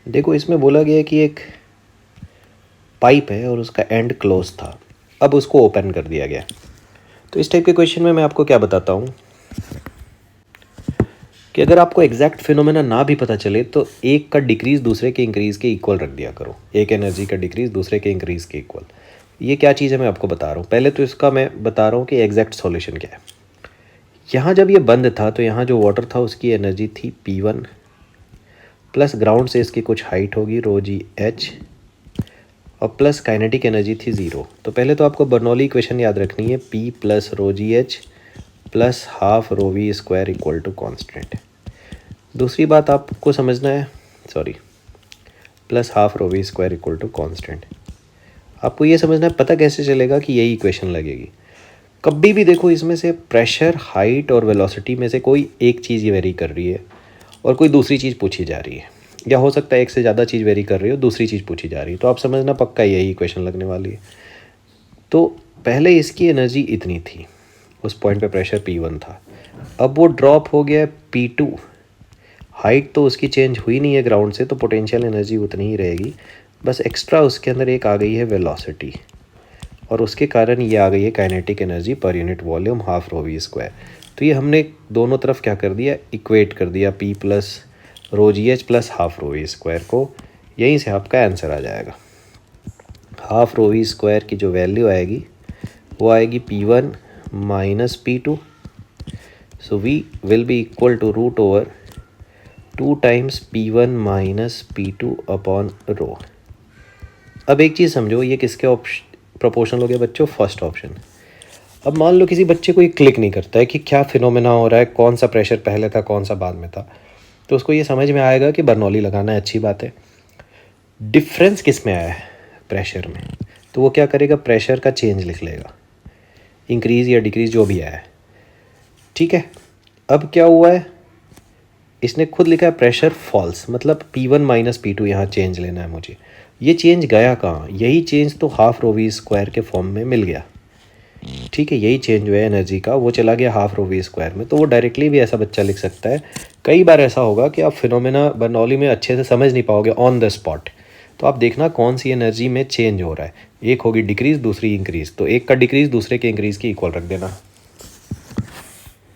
देखो इसमें बोला गया है कि एक पाइप है और उसका एंड क्लोज था, अब उसको ओपन कर दिया गया। तो इस टाइप के क्वेश्चन में मैं आपको क्या बताता हूँ कि अगर आपको एग्जैक्ट फिनोमेना ना भी पता चले तो एक का डिक्रीज दूसरे के इंक्रीज के इक्वल रख दिया करो, एक एनर्जी का डिक्रीज दूसरे के इंक्रीज के इक्वल। ये क्या चीज़ है मैं आपको बता रहा हूँ। पहले तो इसका मैं बता रहा हूँ कि एग्जैक्ट सॉल्यूशन क्या है। यहाँ जब ये बंद था तो यहाँ जो वाटर था उसकी एनर्जी थी P1 प्लस ग्राउंड से इसकी कुछ हाइट होगी ρgh और प्लस काइनेटिक एनर्जी थी 0। तो पहले तो आपको बर्नौली इक्वेशन याद रखनी है, P plus ρgh plus half ρv square equal to constant. दूसरी बात आपको समझना है, plus half ρv square equal to constant. आपको ये समझना है पता कैसे चलेगा कि यही इक्वेशन लगेगी। कभी भी देखो इसमें से प्रेशर, हाइट और वेलोसिटी में से कोई एक चीज़ वेरी कर रही है और कोई दूसरी चीज़ पूछी जा रही है, या हो सकता है एक से ज़्यादा चीज़ वेरी कर रही हो, दूसरी चीज़ पूछी जा रही है, तो आप समझना पक्का यही इक्वेशन लगने वाली है। तो पहले इसकी एनर्जी इतनी थी, उस पॉइंट पे प्रेशर P1 था, अब वो ड्रॉप हो गया P2। हाइट तो उसकी चेंज हुई नहीं है ग्राउंड से, तो पोटेंशियल एनर्जी उतनी ही रहेगी, बस एक्स्ट्रा उसके अंदर एक आ गई है वेलोसिटी, और उसके कारण ये आ गई है kinetic energy per unit volume half ρv square. तो ये हमने दोनों तरफ क्या कर दिया, इक्वेट कर दिया, P plus ρgh plus half ρv square को। यहीं से आपका आंसर आ जाएगा। हाफ ρv स्क्वायर की जो वैल्यू आएगी वो आएगी P1 minus P2। So V will be equal to root over 2 times P1 minus P2 upon rho. अब एक चीज़ समझो, ये किसके ऑप्शन प्रोपोर्शनल हो गया बच्चों, फर्स्ट ऑप्शन। अब मान लो किसी बच्चे को ये क्लिक नहीं करता है कि क्या फिनोमेना हो रहा है, कौन सा प्रेशर पहले था कौन सा बाद में था, तो उसको ये समझ में आएगा कि बर्नौली लगाना है, अच्छी बात है। डिफरेंस किस में आया है, प्रेशर में, तो वो क्या करेगा, प्रेशर का चेंज लिख लेगा, इंक्रीज़ या डिक्रीज़ जो भी आया है, ठीक है। अब क्या हुआ है, इसने खुद लिखा है प्रेशर फॉल्स, मतलब P1 माइनस P2 यहाँ चेंज लेना है मुझे। ये चेंज गया कहाँ, यही चेंज तो हाफ ρv स्क्वायर के फॉर्म में मिल गया, ठीक है। यही चेंज हुआ है एनर्जी का, वो चला गया हाफ ρv स्क्वायर में, तो वो डायरेक्टली भी ऐसा बच्चा लिख सकता है। कई बार ऐसा होगा कि आप फिनोमेना बर्नौली में अच्छे से समझ नहीं पाओगे ऑन द स्पॉट, तो आप देखना कौन सी एनर्जी में चेंज हो रहा है, एक होगी डिक्रीज़ दूसरी इंक्रीज़, तो एक का डिक्रीज़ दूसरे के इंक्रीज़ की इक्वल रख देना।